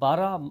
12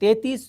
33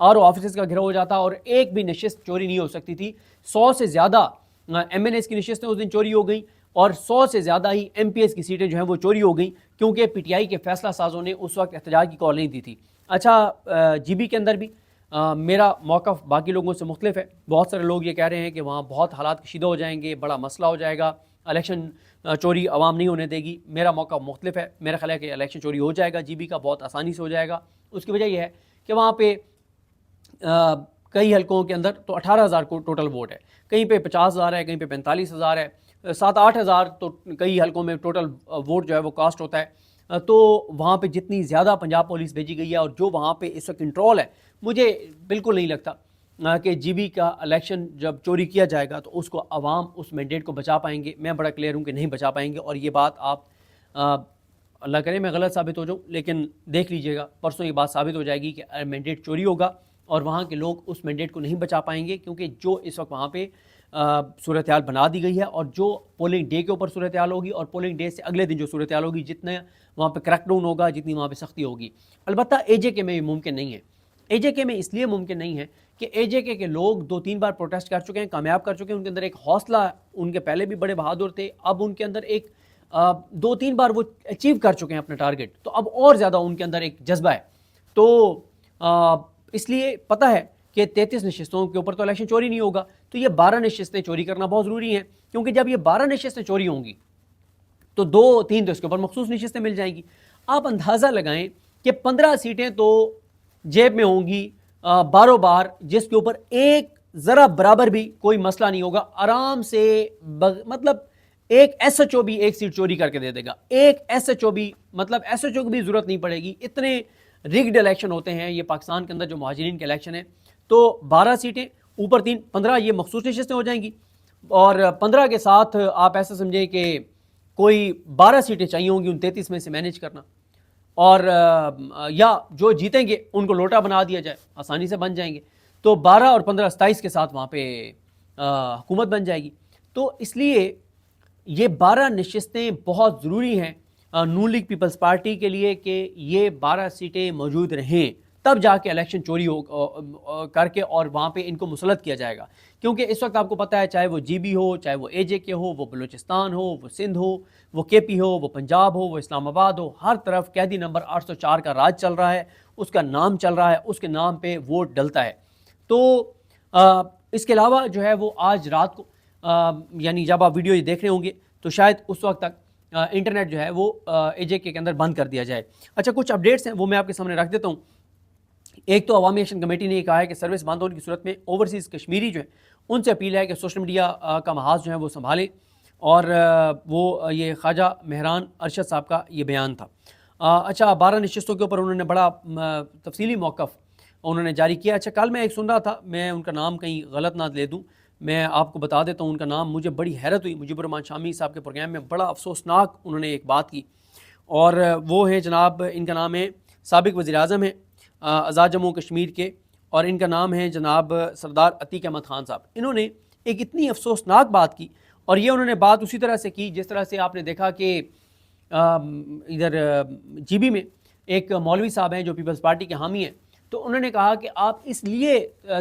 RO offices کا گھرا ہو جاتا اور ایک بھی نشست چوری نہیں ہو سکتی تھی. 100 سے زیادہ MNAs کی نشستیں اس دن چوری ہو گئیں اور 100 سے زیادہ ہی MPs کی سیٹیں جو ہیں وہ چوری ہو گئیں کیونکہ PTI کے فیصلہ سازوں نے اس وقت احتجاج کی کال نہیں دی تھی. اچھا GB کے اندر بھی میرا موقف باقی لوگوں سے مختلف ہے. بہت سارے لوگ یہ کہہ رہے ہیں کہ وہاں بہت حالات کشیدہ ہو جائیں گے, بڑا مسئلہ ہو جائے گا, الیکشن چوری عوام نہیں ہونے دے گی. میرا موقف مختلف ہے. میرا خیال ہے کہ الیکشن چوری ہو جائے گا GB کا, بہت آسانی سے ہو جائے گا. اس کی وجہ یہ ہے کہ وہاں پہ کئی حلقوں کے اندر تو 18,000 کو ٹوٹل ووٹ ہے, کہیں پہ 50,000 ہے, کہیں پہ 45,000 ہے, 7-8 تو کئی حلقوں میں ٹوٹل ووٹ جو ہے وہ کاسٹ ہوتا ہے. تو وہاں پہ جتنی زیادہ پنجاب پولیس بھیجی گئی ہے اور جو وہاں پہ اس وقت کنٹرول ہے, مجھے بالکل نہیں لگتا کہ GB کا الیکشن جب چوری کیا جائے گا تو اس کو عوام اس مینڈیٹ کو بچا پائیں گے. میں بڑا کلیئر ہوں کہ نہیں بچا پائیں گے, اور یہ بات آپ اللہ کرے میں غلط ثابت ہو جاؤں, لیکن دیکھ لیجئے گا پرسوں یہ بات ثابت ہو جائے گی کہ مینڈیٹ چوری ہوگا اور وہاں کے لوگ اس مینڈیٹ کو نہیں بچا پائیں گے, کیونکہ جو اس وقت وہاں پہ صورتحال بنا دی گئی ہے اور جو پولنگ ڈے کے اوپر صورتحال ہوگی اور پولنگ ڈے سے اگلے دن جو صورتحال ہوگی, جتنے وہاں پہ کریک ڈاؤن ہوگا, جتنی وہاں پہ سختی ہوگی. البتہ AJK میں یہ ممکن نہیں ہے. AJK میں اس لیے ممکن نہیں ہے کہ AJK کے لوگ 2-3 بار پروٹیسٹ کر چکے ہیں, کامیاب کر چکے ہیں. ان کے اندر ایک حوصلہ, ان کے پہلے بھی بڑے بہادر تھے, اب ان کے اندر ایک 2-3 بار وہ اچیو کر چکے ہیں اپنا ٹارگٹ, تو اب اور زیادہ ان کے اندر ایک جذبہ ہے. تو اس لیے پتہ ہے کہ 33 نشستوں کے اوپر تو الیکشن چوری نہیں ہوگا, تو یہ 12 نشستیں چوری کرنا بہت ضروری ہیں, کیونکہ جب یہ 12 نشستیں چوری ہوں گی تو 2-3 تو اس کے اوپر مخصوص نشستیں مل جائیں گی. آپ اندازہ لگائیں کہ 15 سیٹیں تو جیب میں ہوں گی باروں بار, جس کے اوپر ایک ذرا برابر بھی کوئی مسئلہ نہیں ہوگا. آرام سے مطلب ایک SHO بھی ایک سیٹ چوری کر کے دے دے گا, ایک SHO بھی, مطلب SHO کی بھی ضرورت نہیں پڑے گی. اتنے ریگڈ الیکشن ہوتے ہیں یہ پاکستان کے اندر جو مہاجرین کے الیکشن ہیں. تو 12 سیٹیں اوپر 3, 15 یہ مخصوص نشستیں ہو جائیں گی, اور 15 کے ساتھ آپ ایسا سمجھیں کہ کوئی 12 سیٹیں چاہیے ہوں گی ان 33 میں سے مینیج کرنا, اور یا جو جیتیں گے ان کو لوٹا بنا دیا جائے, آسانی سے بن جائیں گے. تو 12 اور 15 27 کے ساتھ وہاں پہ حکومت بن جائے گی. تو اس لیے یہ 12 نشستیں بہت ضروری ہیں نون لیگ پیپلز پارٹی کے لیے کہ یہ 12 سیٹیں موجود رہیں, تب جا کے الیکشن چوری ہو کر کے اور وہاں پہ ان کو مسلط کیا جائے گا. کیونکہ اس وقت آپ کو پتہ ہے, چاہے وہ GB ہو, چاہے وہ AJK ہو, وہ بلوچستان ہو, وہ سندھ ہو, وہ KP ہو, وہ پنجاب ہو, وہ اسلام آباد ہو, ہر طرف قیدی نمبر 804 کا راج چل رہا ہے, اس کا نام چل رہا ہے, اس کے نام پہ ووٹ ڈلتا ہے. تو اس کے علاوہ جو ہے وہ آج رات کو یعنی جب آپ ویڈیو دیکھ رہے ہوں گے تو شاید اس وقت تک انٹرنیٹ جو ہے وہ AJK کے اندر بند کر دیا جائے. اچھا, کچھ اپڈیٹس ہیں وہ میں آپ کے سامنے رکھ دیتا ہوں. ایک تو عوامی ایکشن کمیٹی نے یہ کہا ہے کہ سروس بند ہونے کی صورت میں اوورسیز کشمیری جو ہیں ان سے اپیل ہے کہ سوشل میڈیا کا محاذ جو ہے وہ سنبھالیں, اور وہ یہ خواجہ مہران ارشد صاحب کا یہ بیان تھا. اچھا, 12 نشستوں کے اوپر انہوں نے بڑا تفصیلی موقف انہوں نے جاری کیا. اچھا, کل میں ایک سن رہا تھا, میں ان کا نام کہیں غلط نہ لے دوں, میں آپ کو بتا دیتا ہوں ان کا نام. مجھے بڑی حیرت ہوئی, مجیب الرحمان شامی صاحب کے پروگرام میں بڑا افسوسناک انہوں نے ایک بات کی, اور وہ ہے جناب, ان کا نام ہے سابق وزیر اعظم ہیں آزاد جموں کشمیر کے, اور ان کا نام ہے جناب سردار عتیق احمد خان صاحب. انہوں نے ایک اتنی افسوسناک بات کی, اور یہ انہوں نے بات اسی طرح سے کی جس طرح سے آپ نے دیکھا کہ ادھر GB میں ایک مولوی صاحب ہیں جو پیپلز پارٹی کے حامی ہیں, تو انہوں نے کہا کہ آپ اس لیے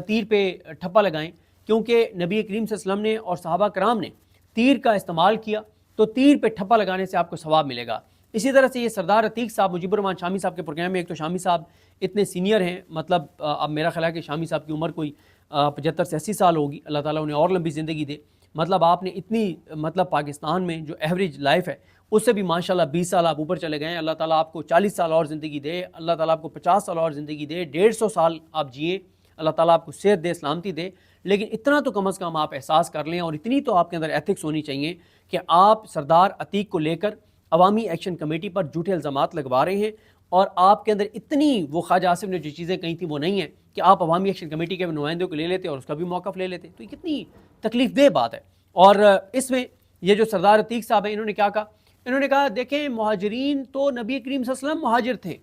تیر پہ ٹھپا لگائیں کیونکہ نبی کریم صلی اللہ علیہ وسلم نے اور صحابہ کرام نے تیر کا استعمال کیا, تو تیر پہ ٹھپا لگانے سے آپ کو ثواب ملے گا. اسی طرح سے یہ سردار عتیق صاحب مجیب الرحمان شامی صاحب کے پروگرام میں, ایک تو شامی صاحب اتنے سینئر ہیں, مطلب اب میرا خیال ہے کہ شامی صاحب کی عمر کوئی 75 سے 80 سال ہوگی, اللہ تعالیٰ انہیں اور لمبی زندگی دے. مطلب آپ نے اتنی, مطلب پاکستان میں جو ایوریج لائف ہے اس سے بھی ماشاءاللہ 20 سال آپ اوپر چلے گئے ہیں. اللہ تعالیٰ آپ کو 40 سال اور زندگی دے, اللہ تعالیٰ آپ کو 50 سال اور زندگی دے, 150 سال آپ جئیں, اللہ تعالیٰ آپ کو صحت دے, سلامتی دے. لیکن اتنا تو کم از کم آپ احساس کر لیں, اور اتنی تو آپ کے اندر ایتھکس ہونی چاہیے کہ آپ سردار عتیق کو لے کر عوامی ایکشن کمیٹی پر جھوٹے الزامات لگوا رہے ہیں, اور آپ کے اندر اتنی وہ خواجہ آصف نے جو چیزیں کہی تھیں وہ نہیں ہیں کہ آپ عوامی ایکشن کمیٹی کے نمائندوں کو لے لیتے اور اس کا بھی موقف لے لیتے. تو یہ کتنی تکلیف دہ بات ہے. اور اس میں یہ جو سردار عتیق صاحب ہیں انہوں نے کیا کہا, انہوں نے کہا دیکھیں مہاجرین تو نبی کریم صلی اللہ علیہ وسلم مہاجر تھے,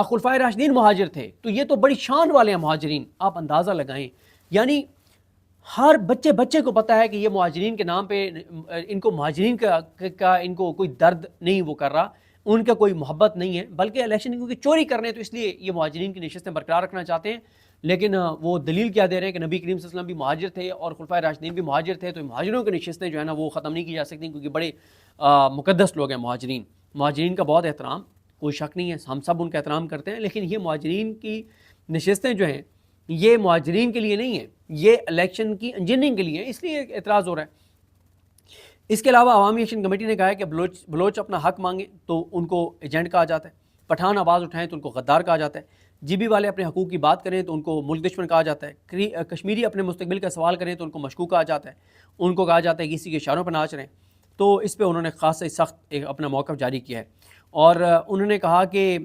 خلفائے راشدین مہاجر تھے, تو یہ تو بڑی شان والے ہیں مہاجرین. آپ اندازہ لگائیں, یعنی ہر بچے کو پتہ ہے کہ یہ مہاجرین کے نام پہ ان کو مہاجرین کا ان کو کوئی درد نہیں وہ کر رہا, ان کا کوئی محبت نہیں ہے, بلکہ الیکشن کیونکہ چوری کرنے تو اس لیے یہ مہاجرین کی نشستیں برقرار رکھنا چاہتے ہیں. لیکن وہ دلیل کیا دے رہے ہیں کہ نبی کریم صلی اللہ علیہ وسلم بھی مہاجر تھے اور خلفائے راشدین بھی مہاجر تھے، تو مہاجروں کی نشستیں جو ہے نا وہ ختم نہیں کی جا سکتی، کیونکہ بڑے مقدس لوگ ہیں مہاجرین کا بہت احترام، کوئی شک نہیں ہے، ہم سب ان کا احترام کرتے ہیں، لیکن یہ مہاجرین کی نشستیں جو ہیں یہ مہاجرین کے لیے نہیں ہیں، یہ الیکشن کی انجینئرنگ کے لیے ہیں، اس لیے اعتراض ہو رہا ہے۔ اس کے علاوہ عوامی ایکشن کمیٹی نے کہا ہے کہ بلوچ اپنا حق مانگیں تو ان کو ایجنٹ کہا جاتا ہے، پٹھان آواز اٹھائیں تو ان کو غدار کہا جاتا ہے، جی بی والے اپنے حقوق کی بات کریں تو ان کو ملک دشمن کہا جاتا ہے، کشمیری اپنے مستقبل کا سوال کریں تو ان کو مشکوک کہا جاتا ہے، ان کو کہا جاتا ہے کہ کسی کے اشاروں پر ناچ رہے ہیں۔ تو اس پہ انہوں نے خاص سخت ایک اپنا موقف جاری کیا ہے، اور انہوں نے کہا کہ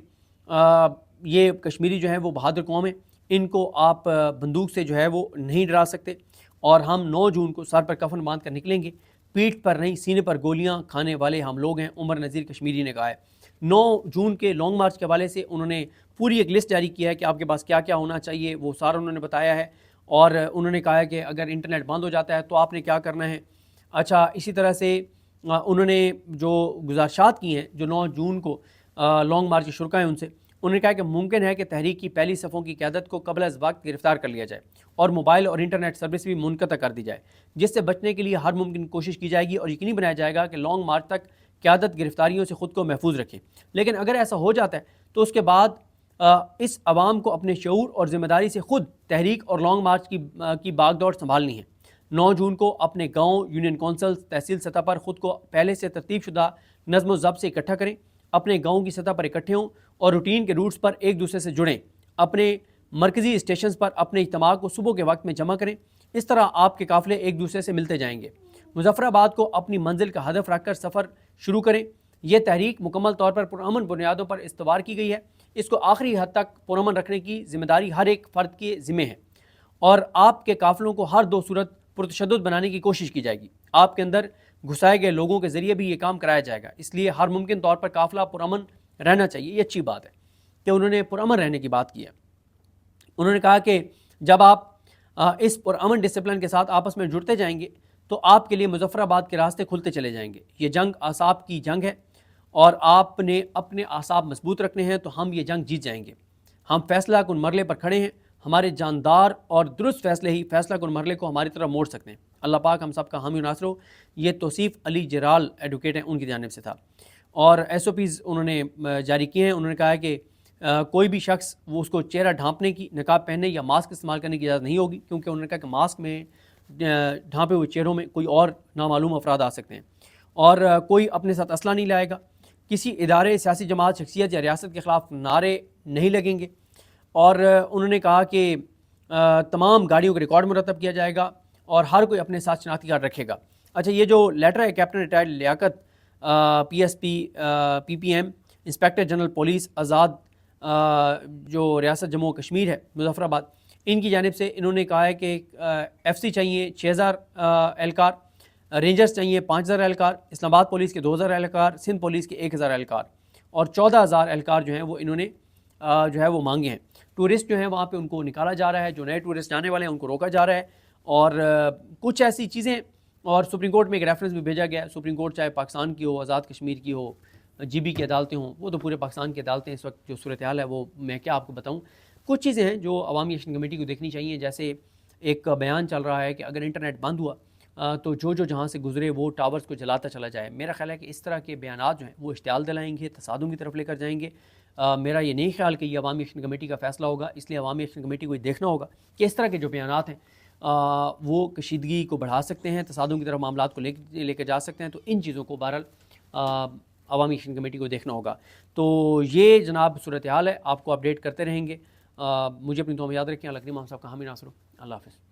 یہ کشمیری جو ہے وہ بہادر قوم ہے، ان کو آپ بندوق سے جو ہے وہ نہیں ڈرا سکتے، اور ہم 9 جون کو سر پر کفن باندھ کر نکلیں گے، پیٹھ پر نہیں سینے پر گولیاں کھانے والے ہم لوگ ہیں، عمر نذیر کشمیری نے کہا ہے۔ 9 جون کے لانگ مارچ کے حوالے سے انہوں نے پوری ایک لسٹ جاری کیا ہے کہ آپ کے پاس کیا کیا ہونا چاہیے، وہ سارا انہوں نے بتایا ہے، اور انہوں نے کہا ہے کہ اگر انٹرنیٹ بند ہو جاتا ہے تو آپ نے کیا کرنا ہے۔ اچھا، اسی طرح سے انہوں نے جو گزارشات کی ہیں جو 9 جون کو لانگ مارچ کے شرکا ہیں ان سے، انہوں نے کہا کہ ممکن ہے کہ تحریک کی پہلی صفوں کی قیادت کو قبل از وقت گرفتار کر لیا جائے اور موبائل اور انٹرنیٹ سروس بھی منقطع کر دی جائے، جس سے بچنے کے لیے ہر ممکن کوشش کی جائے گی اور یقینی بنایا جائے گا کہ لانگ مارچ تک قیادت گرفتاریوں سے خود کو محفوظ رکھے۔ لیکن اگر ایسا ہو جاتا ہے تو اس کے بعد اس عوام کو اپنے شعور اور ذمہ داری سے خود تحریک اور لانگ مارچ کی باغ دوڑ سنبھالنی ہے۔ 9 جون کو اپنے گاؤں، یونین کونسل، تحصیل سطح پر خود کو پہلے سے ترتیب شدہ نظم و ضبط سے اکٹھا کریں، اپنے گاؤں کی سطح پر اکٹھے ہوں اور روٹین کے روٹس پر ایک دوسرے سے جڑیں، اپنے مرکزی اسٹیشنز پر اپنے اجتماع کو صبح کے وقت میں جمع کریں، اس طرح آپ کے قافلے ایک دوسرے سے ملتے جائیں گے۔ مظفر آباد کو اپنی منزل کا ہدف رکھ کر سفر شروع کریں۔ یہ تحریک مکمل طور پر پرامن بنیادوں پر استوار کی گئی ہے، اس کو آخری حد تک پرامن رکھنے کی ذمہ داری ہر ایک فرد کے ذمہ ہے، اور آپ کے قافلوں کو ہر 2 صورت پرتشدد بنانے کی کوشش کی جائے گی۔ آپ کے اندر گھسائے گئے لوگوں کے ذریعے بھی یہ کام کرایا جائے گا، اس لیے ہر ممکن طور پر قافلہ پرامن رہنا چاہیے۔ یہ اچھی بات ہے کہ انہوں نے پرامن رہنے کی بات کی ہے۔ انہوں نے کہا کہ جب آپ اس پرامن ڈسپلن کے ساتھ آپس میں جڑتے جائیں گے تو آپ کے لیے مظفر آباد کے راستے کھلتے چلے جائیں گے۔ یہ جنگ اعصاب کی جنگ ہے اور آپ نے اپنے اعصاب مضبوط رکھنے ہیں تو ہم یہ جنگ جیت جائیں گے۔ ہم فیصلہ کن مرحلے پر کھڑے ہیں، ہمارے جاندار اور درست فیصلے ہی فیصلہ کن مرحلے کو ہماری طرف موڑ سکتے ہیں۔ اللہ پاک ہم سب کا حامی و ناصر ہو۔ یہ توصیف علی جرال ایڈوکیٹ ہیں، ان کی جانب سے تھا، اور ایس او پیز انہوں نے جاری کیے ہیں۔ انہوں نے کہا ہے کہ کوئی بھی شخص وہ اس کو چہرہ ڈھانپنے کی، نقاب پہننے یا ماسک استعمال کرنے کی اجازت نہیں ہوگی، کیونکہ انہوں نے کہا کہ ماسک میں ڈھانپے ہوئے چہروں میں کوئی اور نامعلوم افراد آ سکتے ہیں، اور کوئی اپنے ساتھ اسلحہ نہیں لائے گا، کسی ادارے، سیاسی جماعت، شخصیت یا ریاست کے خلاف نعرے نہیں لگیں گے، اور انہوں نے کہا کہ تمام گاڑیوں کا ریکارڈ مرتب کیا جائے گا اور ہر کوئی اپنے ساتھ شناختی کارڈ رکھے گا۔ اچھا، یہ جو لیٹر ہے captain retired Liaquat P S P P P M inspector general police Azad جو ریاست جموں و کشمیر ہے مظفر آباد، ان کی جانب سے انہوں نے کہا ہے کہ ایف سی چاہیے 6000 اہلکار، رینجرز چاہیے 5000 اہلکار، اسلام آباد پولیس کے 2000 اہلکار، سندھ پولیس کے 1000 اہلکار، اور 14000 اہلکار جو ہیں وہ انہوں نے جو ہے وہ مانگے ہیں۔ ٹورسٹ جو ہیں وہاں پہ ان کو نکالا جا رہا ہے، جو نئے ٹورسٹ جانے والے ہیں ان کو روکا جا رہا ہے، اور کچھ ایسی چیزیں، اور سپریم کورٹ میں ایک ریفرنس بھی بھیجا گیا ہے۔ سپریم کورٹ چاہے پاکستان کی ہو، آزاد کشمیر کی ہو، جی بی کی عدالتیں ہوں، وہ تو پورے پاکستان کی عدالتیں اس وقت جو صورتحال ہے وہ میں کیا آپ کو بتاؤں۔ کچھ چیزیں ہیں جو عوامی ایکشن کمیٹی کو دیکھنی چاہیے، جیسے ایک بیان چل رہا ہے کہ اگر انٹرنیٹ بند ہوا تو جو جہاں سے گزرے وہ ٹاورز کو جلاتا چلا جائے۔ میرا خیال ہے کہ اس طرح کے بیانات جو ہیں وہ اشتعال دلائیں گے، تصادم کی طرف لے کر جائیں گے۔ میرا یہ نہیں خیال کہ یہ عوامی ایکشن کمیٹی کا فیصلہ ہوگا، اس لیے عوامی ایکشن کمیٹی کو یہ دیکھنا ہوگا کہ اس طرح کے جو بیانات ہیں وہ کشیدگی کو بڑھا سکتے ہیں، تصادم کی طرف معاملات کو لے کے جا سکتے ہیں، تو ان چیزوں کو بہرحال عوامی ایکشن کمیٹی کو دیکھنا ہوگا۔ تو یہ جناب صورتحال ہے، آپ کو اپڈیٹ کرتے رہیں گے۔ مجھے اپنی دعا میں یاد رکھیں۔ اللہ کریم ہم سب کا حامی ناصر ہو۔ اللہ حافظ۔